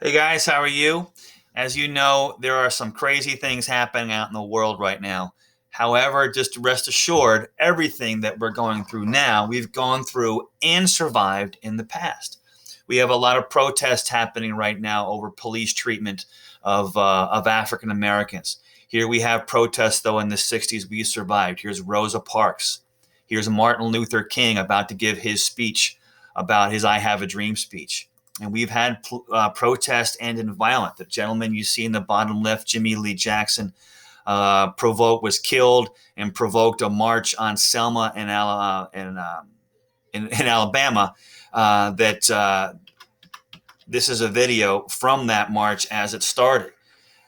Hey guys, how are you? As you know, there are some crazy things happening out in the world right now. However, just rest assured, everything that we're going through now, we've gone through and survived in the past. We have a lot of protests happening right now over police treatment of African Americans. Here we have protests, though, in the 60s we survived. Here's Rosa Parks. Here's Martin Luther King about to give his speech about his I Have a Dream speech. And we've had protest ended violent. The gentleman you see in the bottom left, Jimmy Lee Jackson, was killed and provoked a march on Selma in Alabama. This is a video from that march as it started.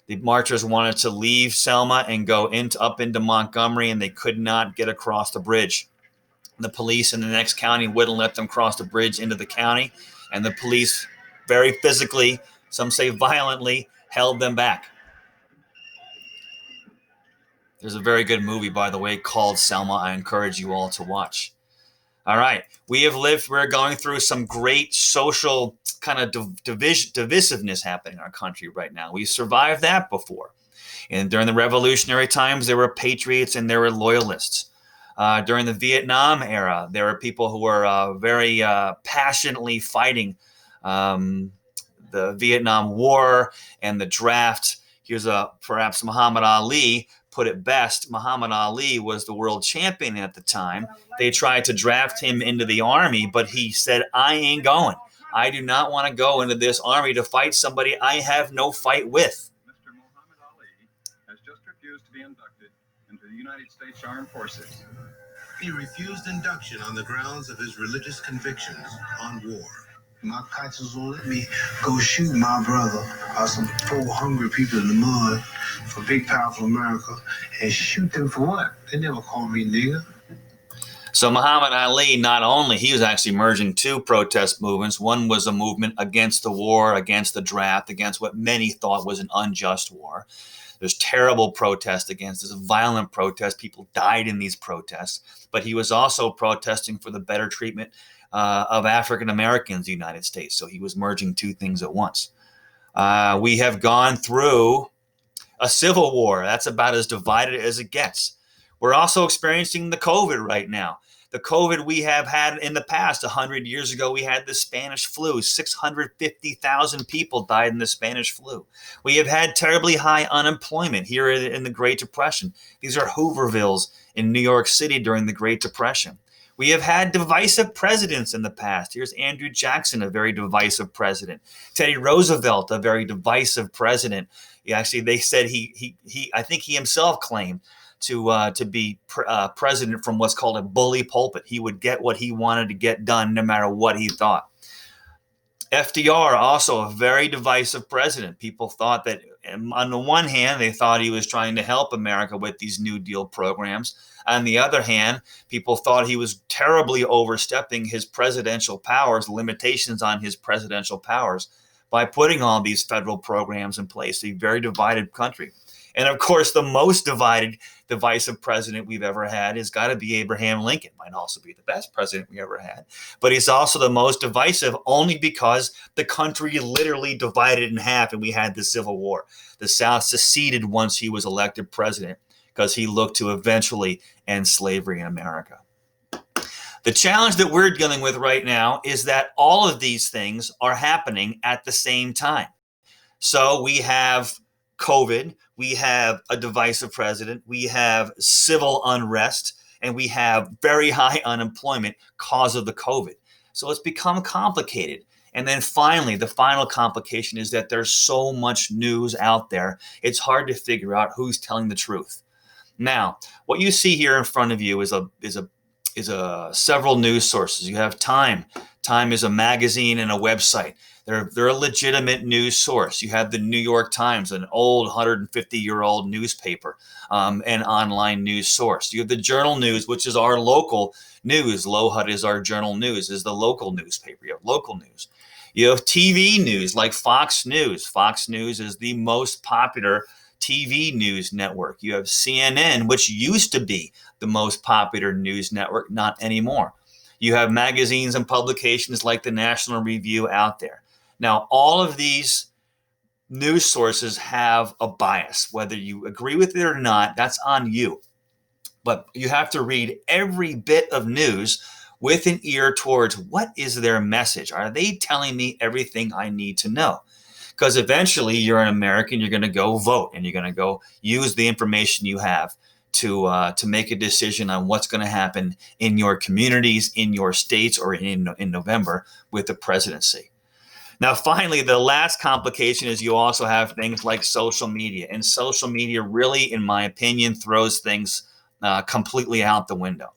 The marchers wanted to leave Selma and go up into Montgomery, and they could not get across the bridge. The police in the next county wouldn't let them cross the bridge into the county, and the police very physically, some say violently, held them back. There's a very good movie, by the way, called Selma. I encourage you all to watch. All right. We're going through some great social kind of divisiveness happening in our country right now. We survived that before. And during the revolutionary times, there were patriots and there were loyalists. During the Vietnam era, there were people who were very passionately fighting the Vietnam War and the draft. Here's perhaps Muhammad Ali put it best. Muhammad Ali was the world champion at the time. They tried to draft him into the army, but he said, I ain't going. I do not want to go into this army to fight somebody I have no fight with. Mr. Muhammad Ali has just refused to be inducted into the United States Armed Forces. He refused induction on the grounds of his religious convictions on war. My conscience won't let me go shoot my brother or some poor hungry people in the mud for big powerful America and shoot them for what? They never called me nigger. So Muhammad Ali, not only, he was actually merging two protest movements. One was a movement against the war, against the draft, against what many thought was an unjust war. There's terrible protest against this, violent protest. People died in these protests. But he was also protesting for the better treatment of African Americans in the United States. So he was merging two things at once. We have gone through a civil war. That's about as divided as it gets. We're also experiencing the COVID right now. The COVID we have had in the past. 100 years ago, we had the Spanish flu. 650,000 people died in the Spanish flu. We have had terribly high unemployment here in the Great Depression. These are Hoovervilles in New York City during the Great Depression. We have had divisive presidents in the past. Here's Andrew Jackson, a very divisive president. Teddy Roosevelt, a very divisive president. Actually, they said I think he himself claimed to be president from what's called a bully pulpit. He would get what he wanted to get done no matter what he thought. FDR, also a very divisive president. People thought that, on the one hand, they thought he was trying to help America with these New Deal programs. On the other hand, people thought he was terribly overstepping his presidential powers, limitations on his presidential powers, by putting all these federal programs in place. A very divided country. And of course, the most divisive president we've ever had has got to be Abraham Lincoln. Might also be the best president we ever had. But he's also the most divisive only because the country literally divided in half and we had the Civil War. The South seceded once he was elected president because he looked to eventually end slavery in America. The challenge that we're dealing with right now is that all of these things are happening at the same time. So we have COVID, we have a divisive president, we have civil unrest, and we have very high unemployment because of the COVID. So it's become complicated. And then finally, the final complication is that there's so much news out there, it's hard to figure out who's telling the truth. Now, what you see here in front of you is several news sources. You have Time. Time is a magazine and a website. They're a legitimate news source. You have the New York Times, an old 150-year-old newspaper, and online news source. You have the Journal News, which is our local news. LoHUD is our Journal News, is the local newspaper. You have local news. You have TV news like Fox News. Fox News is the most popular TV news network. You have CNN, which used to be the most popular news network, not anymore. You have magazines and publications like the National Review out there. Now, all of these news sources have a bias. Whether you agree with it or not, that's on you. But you have to read every bit of news with an ear towards what is their message? Are they telling me everything I need to know? Because eventually you're an American, you're going to go vote, and you're going to go use the information you have to make a decision on what's going to happen in your communities, in your states, or in November with the presidency. Now, finally, the last complication is you also have things like social media. And social media really, in my opinion, throws things completely out the window.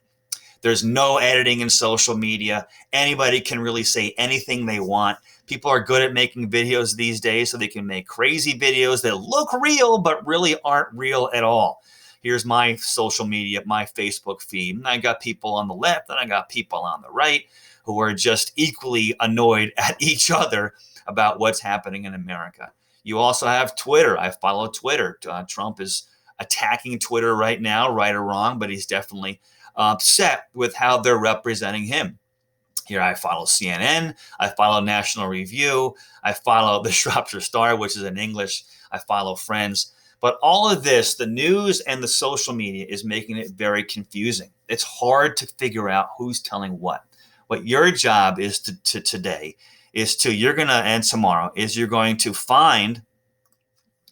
There's no editing in social media. Anybody can really say anything they want. People are good at making videos these days, so they can make crazy videos that look real but really aren't real at all. Here's my social media, my Facebook feed. And I got people on the left and I got people on the right who are just equally annoyed at each other about what's happening in America. You also have Twitter. I follow Twitter. Trump is attacking Twitter right now, right or wrong, but he's definitely upset with how they're representing him. Here I follow CNN, I follow National Review, I follow the Shropshire Star, which is in English, I follow Friends. But all of this, the news and the social media, is making it very confusing. It's hard to figure out who's telling what. What your job is to today is to, you're going to, and tomorrow, is you're going to find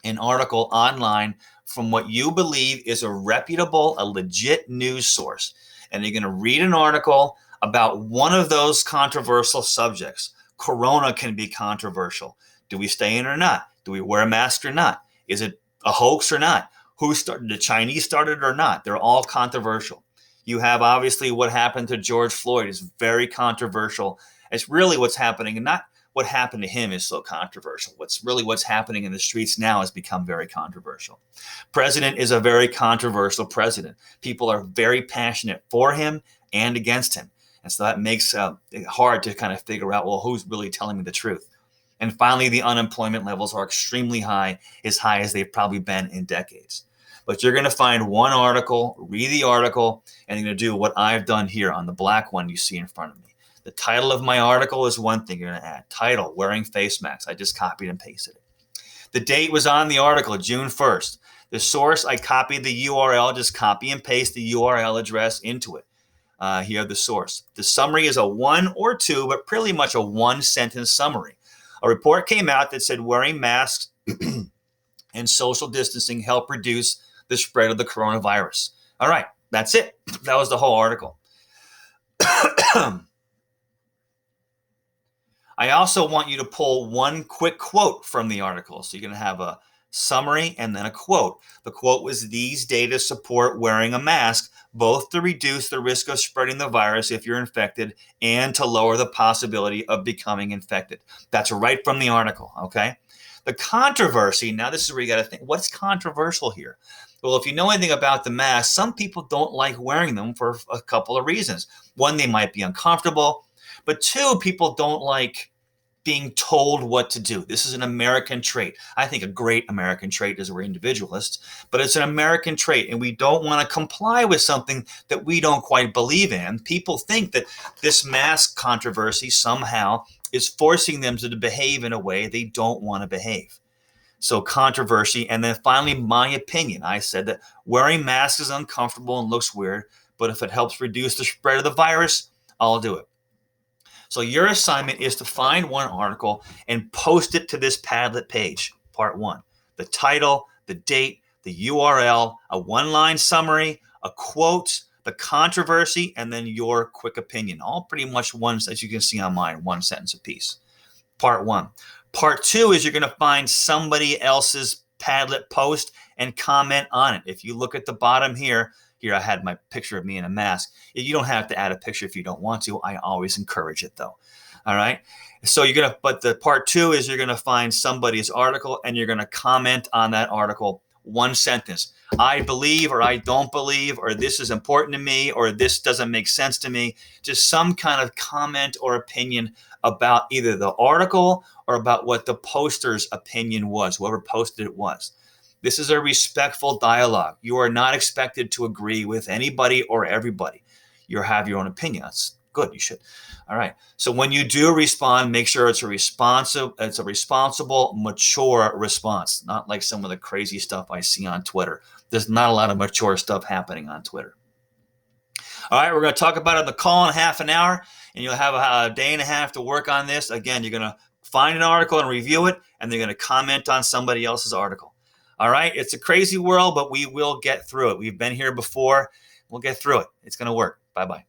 an article online from what you believe is a reputable, a legit news source. And you're going to read an article about one of those controversial subjects. Corona can be controversial. Do we stay in or not? Do we wear a mask or not? Is it a hoax or not? Who started? The Chinese started or not? They're all controversial. You have obviously what happened to George Floyd is very controversial. It's really what's happening, and not what happened to him is so controversial. What's happening in the streets now has become very controversial. President is a very controversial president. People are very passionate for him and against him. And so that makes it hard to kind of figure out, well, who's really telling me the truth? And finally, the unemployment levels are extremely high as they've probably been in decades. But you're going to find one article, read the article, and you're going to do what I've done here on the black one you see in front of me. The title of my article is one thing you're going to add. Title, wearing face masks. I just copied and pasted it. The date was on the article, June 1st. The source, I copied the URL, just copy and paste the URL address into it. Here, the source. The summary is a 1 or 2, but pretty much a 1-sentence summary. A report came out that said wearing masks and social distancing help reduce the spread of the coronavirus. All right, that's it. That was the whole article. I also want you to pull one quick quote from the article. So you're going to have a summary and then a quote. The quote was, "These data support wearing a mask, both to reduce the risk of spreading the virus if you're infected and to lower the possibility of becoming infected." That's right from the article, okay? The controversy, now this is where you got to think, what's controversial here? Well, if you know anything about the mask, some people don't like wearing them for a couple of reasons. One, they might be uncomfortable. But two, people don't like being told what to do. This is an American trait. I think a great American trait is we're individualists, but it's an American trait, and we don't want to comply with something that we don't quite believe in. People think that this mask controversy somehow is forcing them to behave in a way they don't want to behave. So controversy, and then finally, my opinion. I said that wearing masks is uncomfortable and looks weird, but if it helps reduce the spread of the virus, I'll do it. So your assignment is to find one article and post it to this Padlet page, part 1. The title, the date, the URL, a 1-line summary, a quote, the controversy, and then your quick opinion. All pretty much ones, as you can see on mine, 1 sentence apiece. Part 1. Part 2 is you're going to find somebody else's Padlet post and comment on it. If you look at the bottom here I had my picture of me in a mask. You don't have to add a picture if you don't want to. I always encourage it though. All right. So but the part 2 is you're going to find somebody's article and you're going to comment on that article, 1 sentence. I believe, or I don't believe, or this is important to me, or this doesn't make sense to me. Just some kind of comment or opinion about either the article or about what the poster's opinion was, whoever posted it was. This is a respectful dialogue. You are not expected to agree with anybody or everybody. You have your own opinion. That's Good, you should. All right. So when you do respond, make sure it's a responsible, mature response, not like some of the crazy stuff I see on Twitter. There's not a lot of mature stuff happening on Twitter. All right, we're going to talk about it in the call in half an hour, and you'll have a day and a half to work on this. Again, you're going to find an article and review it, and they're going to comment on somebody else's article. All right, it's a crazy world, but we will get through it. We've been here before. We'll get through it. It's going to work. Bye-bye.